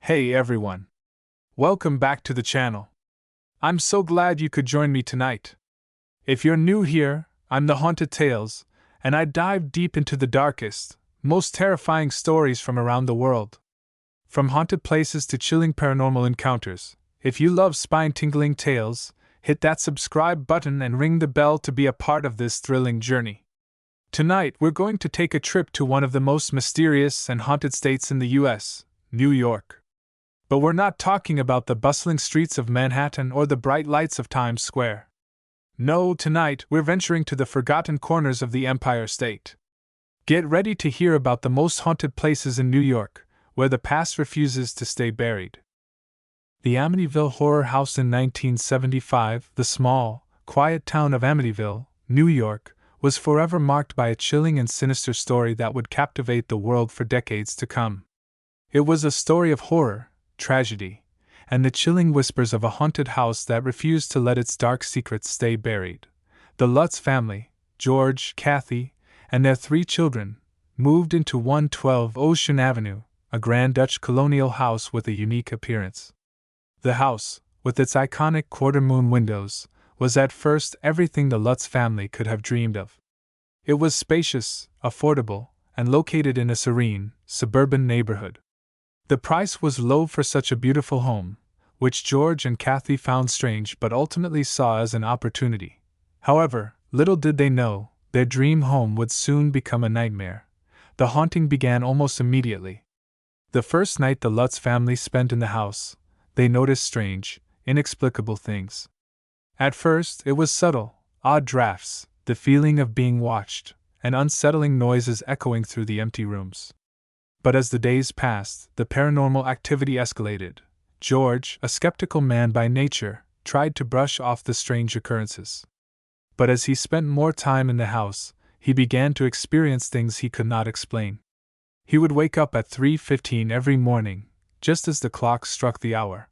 Hey everyone. Welcome back to the channel. I'm so glad you could join me tonight. If you're new here, I'm the Haunted Tales, and I dive deep into the darkest, most terrifying stories from around the world. From haunted places to chilling paranormal encounters, if you love spine-tingling tales, hit that subscribe button and ring the bell to be a part of this thrilling journey. Tonight we're going to take a trip to one of the most mysterious and haunted states in the US, New York. But we're not talking about the bustling streets of Manhattan or the bright lights of Times Square. No, tonight we're venturing to the forgotten corners of the Empire State. Get ready to hear about the most haunted places in New York, where the past refuses to stay buried. The Amityville Horror House in 1975, the small, quiet town of Amityville, New York, was forever marked by a chilling and sinister story that would captivate the world for decades to come. It was a story of horror, tragedy, and the chilling whispers of a haunted house that refused to let its dark secrets stay buried. The Lutz family, George, Kathy, and their 3 children, moved into 112 Ocean Avenue, a grand Dutch colonial house with a unique appearance. The house, with its iconic quarter-moon windows, was at first everything the Lutz family could have dreamed of. It was spacious, affordable, and located in a serene, suburban neighborhood. The price was low for such a beautiful home, which George and Kathy found strange but ultimately saw as an opportunity. However, little did they know, their dream home would soon become a nightmare. The haunting began almost immediately. The first night the Lutz family spent in the house, they noticed strange, inexplicable things. At first, it was subtle, odd drafts, the feeling of being watched, and unsettling noises echoing through the empty rooms. But as the days passed, the paranormal activity escalated. George, a skeptical man by nature, tried to brush off the strange occurrences. But as he spent more time in the house, he began to experience things he could not explain. He would wake up at 3:15 every morning, just as the clock struck the hour.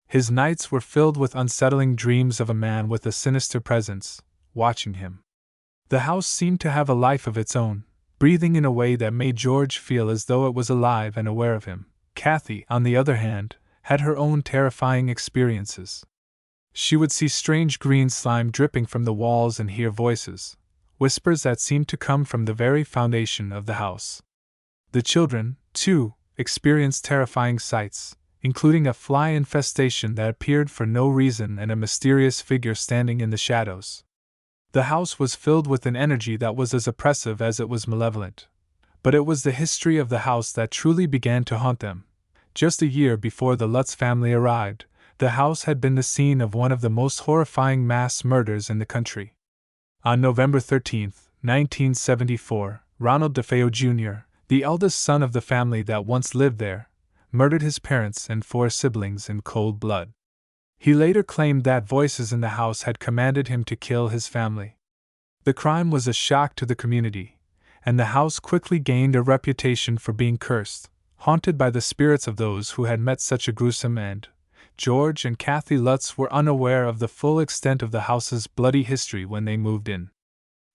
His nights were filled with unsettling dreams of a man with a sinister presence, watching him. The house seemed to have a life of its own, breathing in a way that made George feel as though it was alive and aware of him. Kathy, on the other hand, had her own terrifying experiences. She would see strange green slime dripping from the walls and hear voices, whispers that seemed to come from the very foundation of the house. The children, too, experienced terrifying sights, including a fly infestation that appeared for no reason and a mysterious figure standing in the shadows. The house was filled with an energy that was as oppressive as it was malevolent. But it was the history of the house that truly began to haunt them. Just a year before the Lutz family arrived, the house had been the scene of one of the most horrifying mass murders in the country. On November 13, 1974, Ronald DeFeo Jr., the eldest son of the family that once lived there, murdered his parents and 4 siblings in cold blood. He later claimed that voices in the house had commanded him to kill his family. The crime was a shock to the community, and the house quickly gained a reputation for being cursed, haunted by the spirits of those who had met such a gruesome end. George and Kathy Lutz were unaware of the full extent of the house's bloody history when they moved in.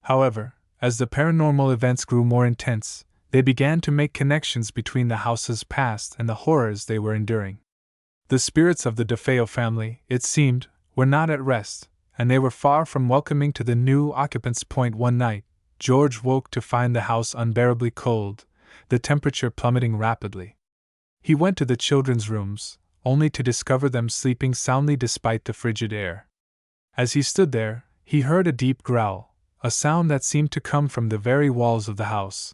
However, as the paranormal events grew more intense, they began to make connections between the house's past and the horrors they were enduring. The spirits of the DeFeo family, it seemed, were not at rest, and they were far from welcoming to the new occupants. One night, George woke to find the house unbearably cold, the temperature plummeting rapidly. He went to the children's rooms, only to discover them sleeping soundly despite the frigid air. As he stood there, he heard a deep growl, a sound that seemed to come from the very walls of the house.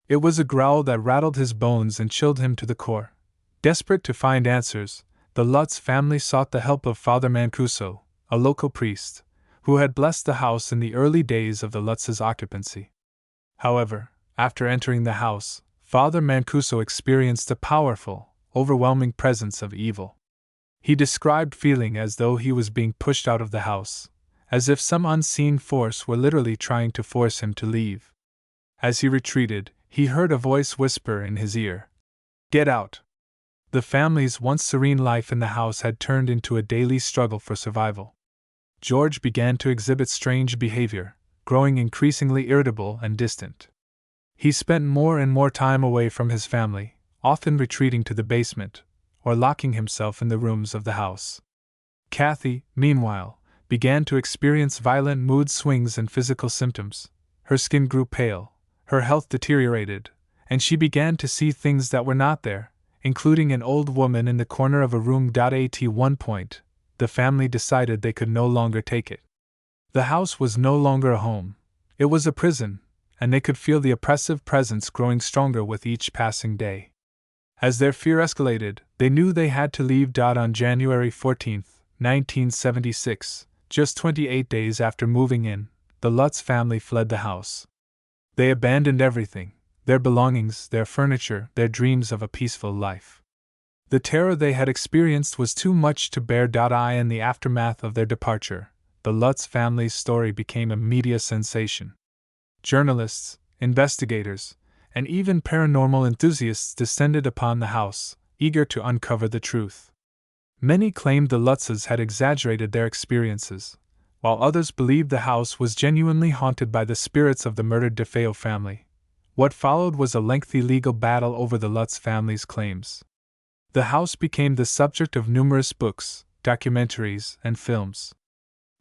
It was a growl that rattled his bones and chilled him to the core. Desperate to find answers, the Lutz family sought the help of Father Mancuso, a local priest, who had blessed the house in the early days of the Lutz's occupancy. However, after entering the house, Father Mancuso experienced a powerful, overwhelming presence of evil. He described feeling as though he was being pushed out of the house, as if some unseen force were literally trying to force him to leave. As he retreated, he heard a voice whisper in his ear, "Get out." The family's once serene life in the house had turned into a daily struggle for survival. George began to exhibit strange behavior, growing increasingly irritable and distant. He spent more and more time away from his family, often retreating to the basement, or locking himself in the rooms of the house. Kathy, meanwhile, began to experience violent mood swings and physical symptoms. Her skin grew pale, her health deteriorated, and she began to see things that were not there, including an old woman in the corner of a room. At one point, the family decided they could no longer take it. The house was no longer a home, it was a prison, and they could feel the oppressive presence growing stronger with each passing day. As their fear escalated, they knew they had to leave. On January 14, 1976, just 28 days after moving in, the Lutz family fled the house. They abandoned everything, their belongings, their furniture, their dreams of a peaceful life. The terror they had experienced was too much to bear. In the aftermath of their departure, the Lutz family's story became a media sensation. Journalists, investigators, and even paranormal enthusiasts descended upon the house, eager to uncover the truth. Many claimed the Lutzes had exaggerated their experiences, while others believed the house was genuinely haunted by the spirits of the murdered DeFeo family. What followed was a lengthy legal battle over the Lutz family's claims. The house became the subject of numerous books, documentaries, and films.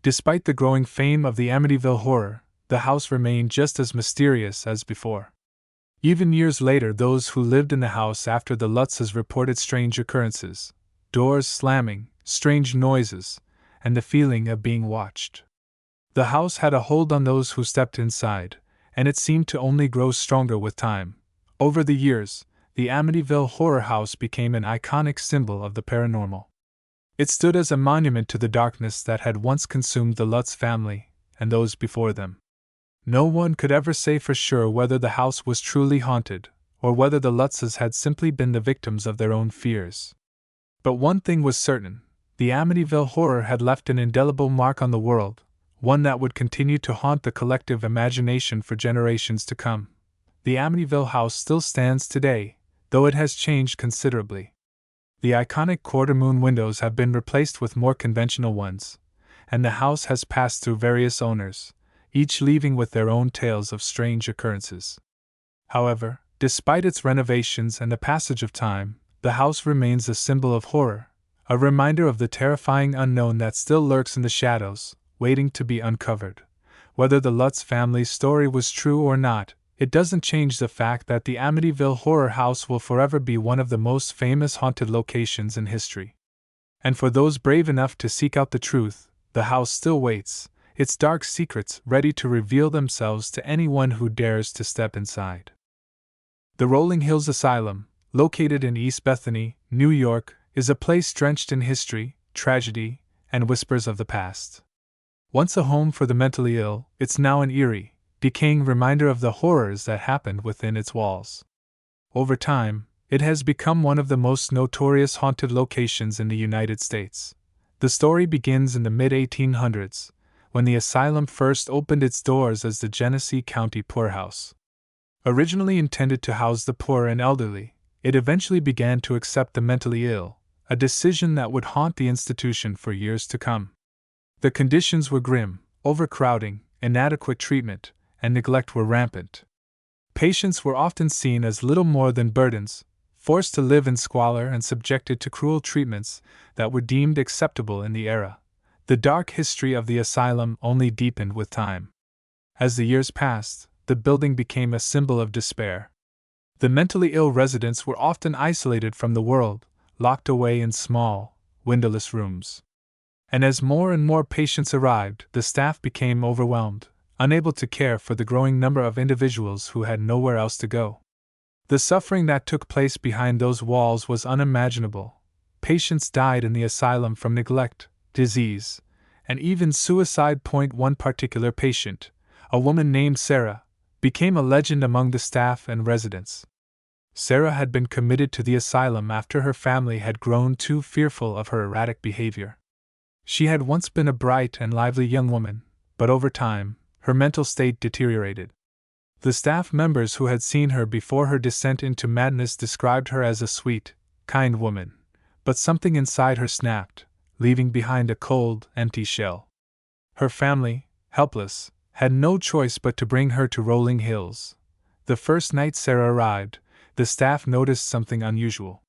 Despite the growing fame of the Amityville Horror, the house remained just as mysterious as before. Even years later, those who lived in the house after the Lutzes reported strange occurrences, doors slamming, strange noises, and the feeling of being watched. The house had a hold on those who stepped inside, and it seemed to only grow stronger with time. Over the years, the Amityville Horror House became an iconic symbol of the paranormal. It stood as a monument to the darkness that had once consumed the Lutz family and those before them. No one could ever say for sure whether the house was truly haunted, or whether the Lutzes had simply been the victims of their own fears. But one thing was certain: the Amityville Horror had left an indelible mark on the world, one that would continue to haunt the collective imagination for generations to come. The Amityville house still stands today, though it has changed considerably. The iconic quarter-moon windows have been replaced with more conventional ones, and the house has passed through various owners, each leaving with their own tales of strange occurrences. However, despite its renovations and the passage of time, the house remains a symbol of horror, a reminder of the terrifying unknown that still lurks in the shadows, waiting to be uncovered. Whether the Lutz family's story was true or not, it doesn't change the fact that the Amityville Horror House will forever be one of the most famous haunted locations in history. And for those brave enough to seek out the truth, the house still waits, its dark secrets ready to reveal themselves to anyone who dares to step inside. The Rolling Hills Asylum, located in East Bethany, New York, is a place drenched in history, tragedy, and whispers of the past. Once a home for the mentally ill, it's now an eerie, decaying reminder of the horrors that happened within its walls. Over time, it has become one of the most notorious haunted locations in the United States. The story begins in the mid-1800s, when the asylum first opened its doors as the Genesee County Poorhouse. Originally intended to house the poor and elderly, it eventually began to accept the mentally ill, a decision that would haunt the institution for years to come. The conditions were grim: overcrowding, inadequate treatment, and neglect were rampant. Patients were often seen as little more than burdens, forced to live in squalor and subjected to cruel treatments that were deemed acceptable in the era. The dark history of the asylum only deepened with time. As the years passed, the building became a symbol of despair. The mentally ill residents were often isolated from the world, locked away in small, windowless rooms. And as more and more patients arrived, the staff became overwhelmed, unable to care for the growing number of individuals who had nowhere else to go. The suffering that took place behind those walls was unimaginable. Patients died in the asylum from neglect, disease, and even suicide. One particular patient, a woman named Sarah, became a legend among the staff and residents. Sarah had been committed to the asylum after her family had grown too fearful of her erratic behavior. She had once been a bright and lively young woman, but over time, her mental state deteriorated. The staff members who had seen her before her descent into madness described her as a sweet, kind woman, but something inside her snapped, leaving behind a cold, empty shell. Her family, helpless, had no choice but to bring her to Rolling Hills. The first night Sarah arrived, the staff noticed something unusual.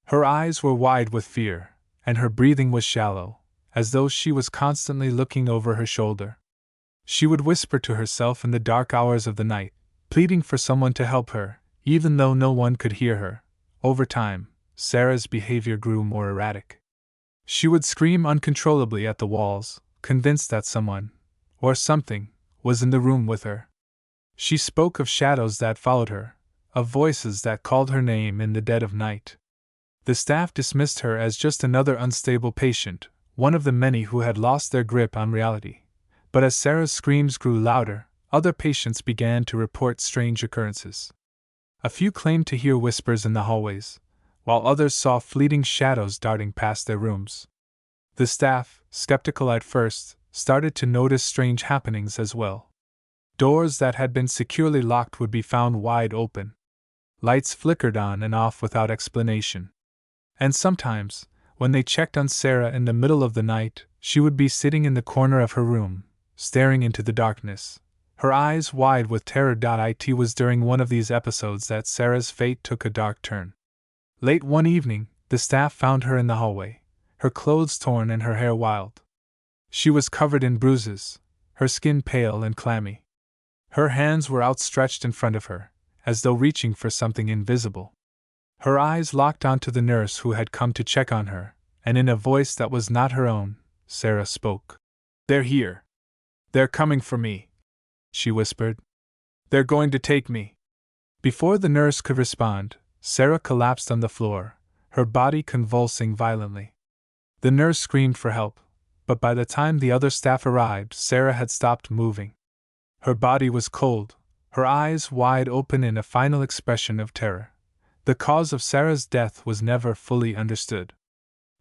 Her eyes were wide with fear, and her breathing was shallow, as though she was constantly looking over her shoulder. She would whisper to herself in the dark hours of the night, pleading for someone to help her, even though no one could hear her. Over time, Sarah's behavior grew more erratic. She would scream uncontrollably at the walls, convinced that someone, or something, was in the room with her. She spoke of shadows that followed her, of voices that called her name in the dead of night. The staff dismissed her as just another unstable patient, one of the many who had lost their grip on reality. But as Sarah's screams grew louder, other patients began to report strange occurrences. A few claimed to hear whispers in the hallways, while others saw fleeting shadows darting past their rooms. The staff, skeptical at first, started to notice strange happenings as well. Doors that had been securely locked would be found wide open. Lights flickered on and off without explanation. And sometimes, when they checked on Sarah in the middle of the night, she would be sitting in the corner of her room, staring into the darkness, her eyes wide with terror. It was during one of these episodes that Sarah's fate took a dark turn. Late one evening, the staff found her in the hallway, her clothes torn and her hair wild. She was covered in bruises, her skin pale and clammy. Her hands were outstretched in front of her, as though reaching for something invisible. Her eyes locked onto the nurse who had come to check on her, and in a voice that was not her own, Sarah spoke. "They're here. They're coming for me," she whispered. "They're going to take me." Before the nurse could respond, Sarah collapsed on the floor, her body convulsing violently. The nurse screamed for help, but by the time the other staff arrived, Sarah had stopped moving. Her body was cold, her eyes wide open in a final expression of terror. The cause of Sarah's death was never fully understood.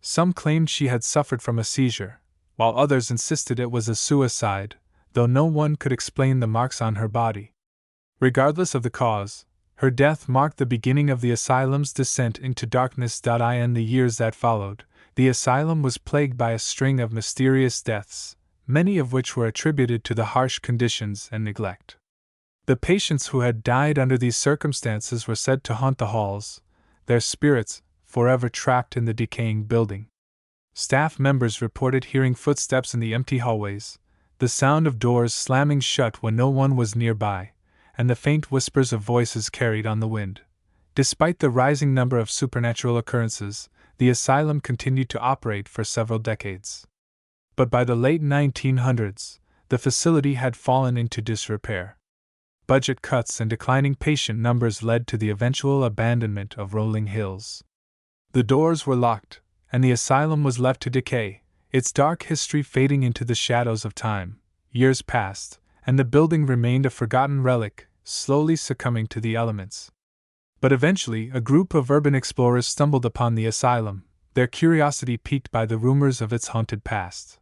Some claimed she had suffered from a seizure, while others insisted it was a suicide, though no one could explain the marks on her body. Regardless of the cause, her death marked the beginning of the asylum's descent into darkness. In the years that followed, the asylum was plagued by a string of mysterious deaths, many of which were attributed to the harsh conditions and neglect. The patients who had died under these circumstances were said to haunt the halls, their spirits forever trapped in the decaying building. Staff members reported hearing footsteps in the empty hallways, the sound of doors slamming shut when no one was nearby, and the faint whispers of voices carried on the wind. Despite the rising number of supernatural occurrences, the asylum continued to operate for several decades. But by the late 1900s, the facility had fallen into disrepair. Budget cuts and declining patient numbers led to the eventual abandonment of rolling hills. The doors were locked, and the asylum was left to decay, its dark history fading into the shadows of time. Years passed, and the building remained a forgotten relic, slowly succumbing to the elements. But eventually, a group of urban explorers stumbled upon the asylum, their curiosity piqued by the rumors of its haunted past.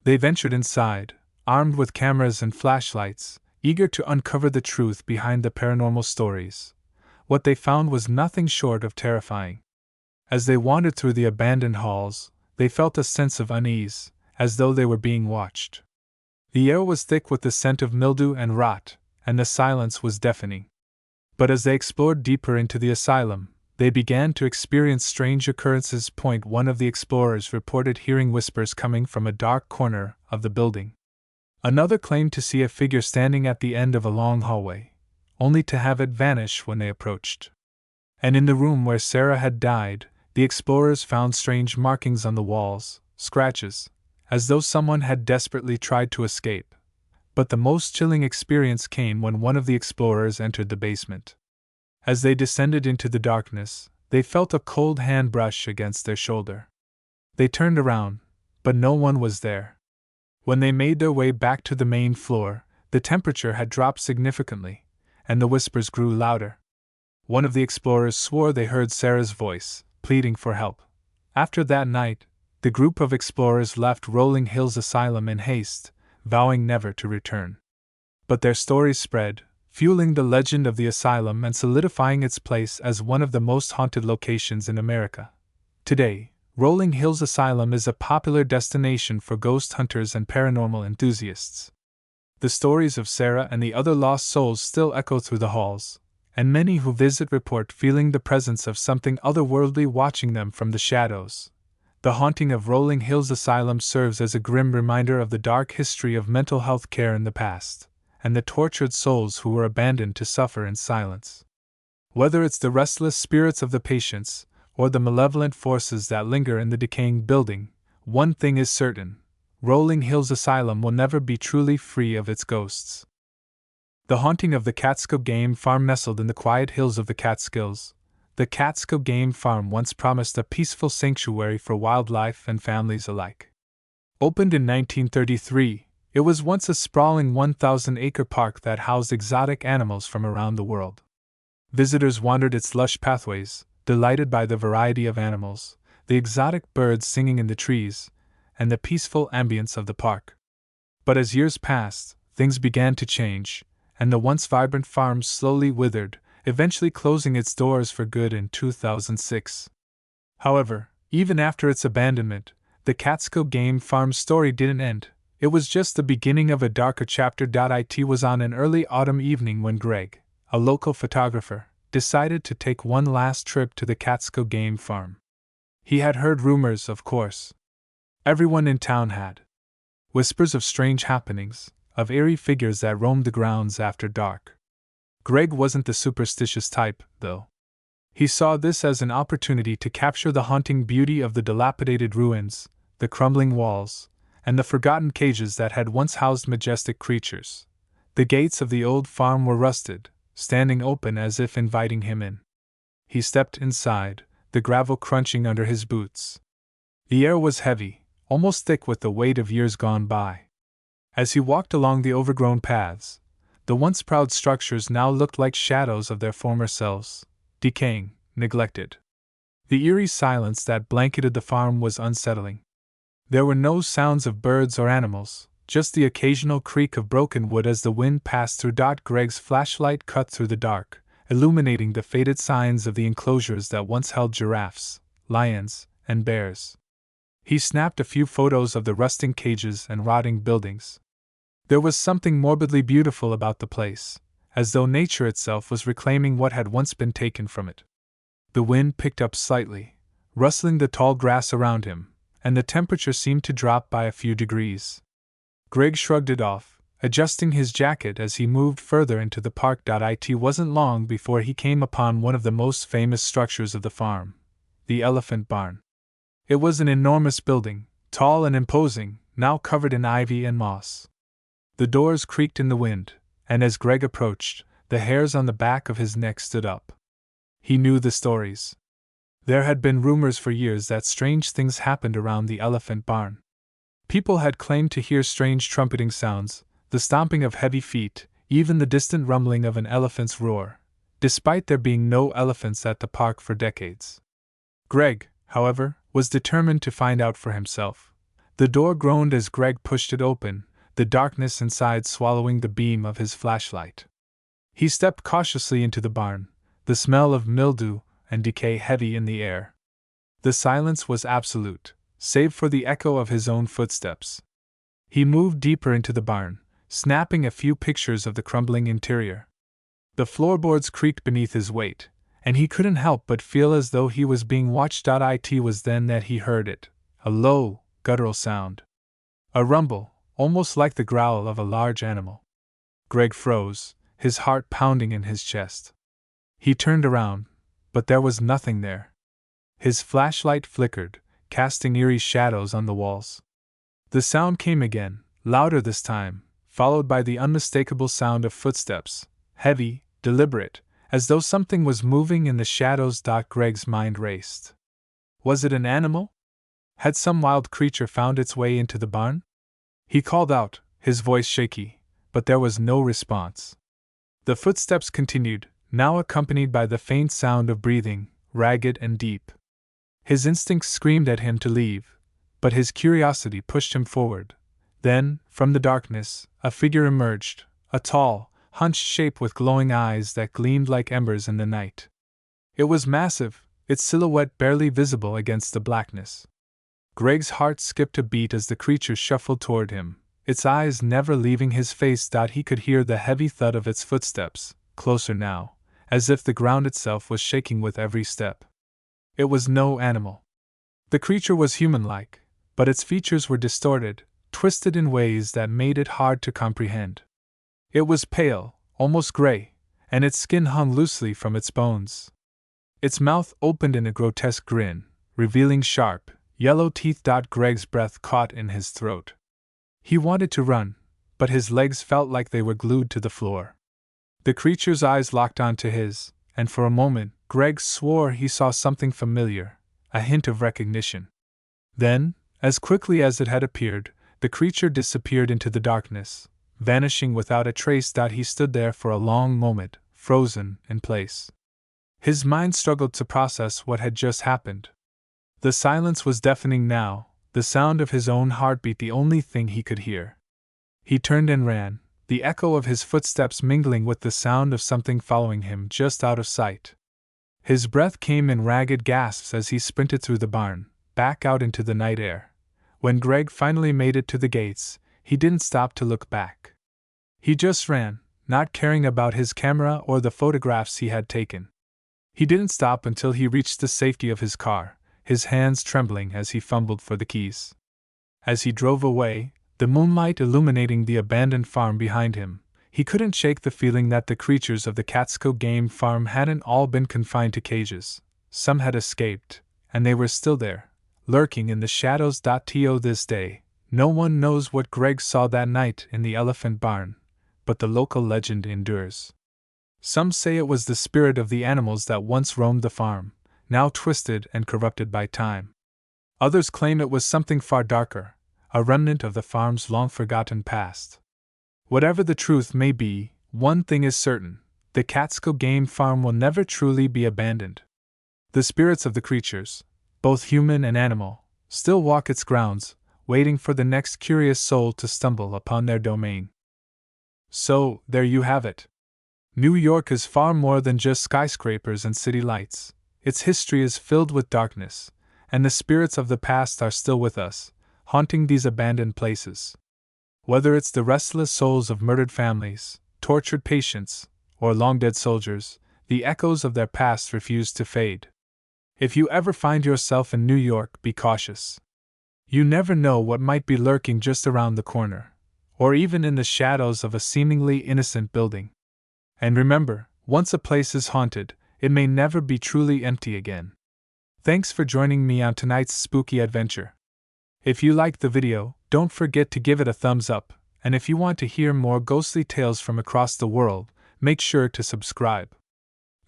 They ventured inside, armed with cameras and flashlights, eager to uncover the truth behind the paranormal stories. What they found was nothing short of terrifying. As they wandered through the abandoned halls, they felt a sense of unease, as though they were being watched. The air was thick with the scent of mildew and rot, and the silence was deafening. But as they explored deeper into the asylum, they began to experience strange occurrences. One of the explorers reported hearing whispers coming from a dark corner of the building. Another claimed to see a figure standing at the end of a long hallway, only to have it vanish when they approached. And in the room where Sarah had died, the explorers found strange markings on the walls, scratches, as though someone had desperately tried to escape. But the most chilling experience came when one of the explorers entered the basement. As they descended into the darkness, they felt a cold hand brush against their shoulder. They turned around, but no one was there. When they made their way back to the main floor, the temperature had dropped significantly, and the whispers grew louder. One of the explorers swore they heard Sarah's voice, pleading for help. After that night, the group of explorers left Rolling Hills Asylum in haste, vowing never to return. But their stories spread, fueling the legend of the asylum and solidifying its place as one of the most haunted locations in America. Today, Rolling Hills Asylum is a popular destination for ghost hunters and paranormal enthusiasts. The stories of Sarah and the other lost souls still echo through the halls, and many who visit report feeling the presence of something otherworldly watching them from the shadows. The haunting of Rolling Hills Asylum serves as a grim reminder of the dark history of mental health care in the past, and the tortured souls who were abandoned to suffer in silence. Whether it's the restless spirits of the patients, or the malevolent forces that linger in the decaying building, one thing is certain: Rolling Hills Asylum will never be truly free of its ghosts. The haunting of the Catskill Game Farm. Nestled in the quiet hills of the Catskills, the Catskill Game Farm once promised a peaceful sanctuary for wildlife and families alike. Opened in 1933, it was once a sprawling 1,000-acre park that housed exotic animals from around the world. Visitors wandered its lush pathways, delighted by the variety of animals, the exotic birds singing in the trees, and the peaceful ambience of the park. But as years passed, things began to change, and the once vibrant farm slowly withered, eventually closing its doors for good in 2006. However, even after its abandonment, the Catskill Game Farm's story didn't end. It was just the beginning of a darker chapter. It was on an early autumn evening when Greg, a local photographer, decided to take one last trip to the Catskill Game Farm. He had heard rumors, of course. Everyone in town had. Whispers of strange happenings, of eerie figures that roamed the grounds after dark. Greg wasn't the superstitious type, though. He saw this as an opportunity to capture the haunting beauty of the dilapidated ruins, the crumbling walls, and the forgotten cages that had once housed majestic creatures. The gates of the old farm were rusted, standing open as if inviting him in. He stepped inside, the gravel crunching under his boots. The air was heavy, almost thick with the weight of years gone by. As he walked along the overgrown paths, the once proud structures now looked like shadows of their former selves, decaying, neglected. The eerie silence that blanketed the farm was unsettling. There were no sounds of birds or animals, just the occasional creak of broken wood as the wind passed through. Greg's flashlight cut through the dark, illuminating the faded signs of the enclosures that once held giraffes, lions, and bears. He snapped a few photos of the rusting cages and rotting buildings. There was something morbidly beautiful about the place, as though nature itself was reclaiming what had once been taken from it. The wind picked up slightly, rustling the tall grass around him, and the temperature seemed to drop by a few degrees. Greg shrugged it off, adjusting his jacket as he moved further into the park. It wasn't long before he came upon one of the most famous structures of the farm, the elephant barn. It was an enormous building, tall and imposing, now covered in ivy and moss. The doors creaked in the wind, and as Greg approached, the hairs on the back of his neck stood up. He knew the stories. There had been rumors for years that strange things happened around the elephant barn. People had claimed to hear strange trumpeting sounds, the stomping of heavy feet, even the distant rumbling of an elephant's roar, despite there being no elephants at the park for decades. Greg, however, was determined to find out for himself. The door groaned as Greg pushed it open, the darkness inside swallowing the beam of his flashlight. He stepped cautiously into the barn, the smell of mildew and decay heavy in the air. The silence was absolute, save for the echo of his own footsteps. He moved deeper into the barn, snapping a few pictures of the crumbling interior. The floorboards creaked beneath his weight, and he couldn't help but feel as though he was being watched. It was then that he heard it, a low, guttural sound. A rumble, almost like the growl of a large animal. Greg froze, his heart pounding in his chest. He turned around, but there was nothing there. His flashlight flickered, casting eerie shadows on the walls. The sound came again, louder this time, followed by the unmistakable sound of footsteps, heavy, deliberate, as though something was moving in the shadows. Greg's mind raced. Was it an animal? Had some wild creature found its way into the barn? He called out, his voice shaky, but there was no response. The footsteps continued, now accompanied by the faint sound of breathing, ragged and deep. His instincts screamed at him to leave, but his curiosity pushed him forward. Then, from the darkness, a figure emerged, a tall, hunched shape with glowing eyes that gleamed like embers in the night. It was massive, its silhouette barely visible against the blackness. Greg's heart skipped a beat as the creature shuffled toward him, its eyes never leaving his face. He could hear the heavy thud of its footsteps, closer now, as if the ground itself was shaking with every step. It was no animal. The creature was human-like, but its features were distorted, twisted in ways that made it hard to comprehend. It was pale, almost gray, and its skin hung loosely from its bones. Its mouth opened in a grotesque grin, revealing sharp, yellow teeth. Greg's breath caught in his throat. He wanted to run, but his legs felt like they were glued to the floor. The creature's eyes locked onto his, and for a moment, Greg swore he saw something familiar, a hint of recognition. Then, as quickly as it had appeared, the creature disappeared into the darkness, vanishing without a trace. He stood there for a long moment, frozen in place. His mind struggled to process what had just happened. The silence was deafening now, the sound of his own heartbeat the only thing he could hear. He turned and ran, the echo of his footsteps mingling with the sound of something following him just out of sight. His breath came in ragged gasps as he sprinted through the barn, back out into the night air. When Greg finally made it to the gates, he didn't stop to look back. He just ran, not caring about his camera or the photographs he had taken. He didn't stop until he reached the safety of his car, his hands trembling as he fumbled for the keys. As he drove away, the moonlight illuminating the abandoned farm behind him, he couldn't shake the feeling that the creatures of the Catskill Game Farm hadn't all been confined to cages. Some had escaped, and they were still there, lurking in the shadows. To this day, no one knows what Greg saw that night in the elephant barn, but the local legend endures. Some say it was the spirit of the animals that once roamed the farm, now twisted and corrupted by time. Others claim it was something far darker, a remnant of the farm's long-forgotten past. Whatever the truth may be, one thing is certain: the Catskill Game Farm will never truly be abandoned. The spirits of the creatures, both human and animal, still walk its grounds, waiting for the next curious soul to stumble upon their domain. So, there you have it. New York is far more than just skyscrapers and city lights. Its history is filled with darkness, and the spirits of the past are still with us, haunting these abandoned places. Whether it's the restless souls of murdered families, tortured patients, or long-dead soldiers, the echoes of their past refuse to fade. If you ever find yourself in New York, be cautious. You never know what might be lurking just around the corner, or even in the shadows of a seemingly innocent building. And remember, once a place is haunted, it may never be truly empty again. Thanks for joining me on tonight's spooky adventure. If you liked the video, don't forget to give it a thumbs up, and if you want to hear more ghostly tales from across the world, make sure to subscribe.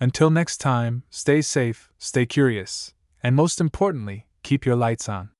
Until next time, stay safe, stay curious, and most importantly, keep your lights on.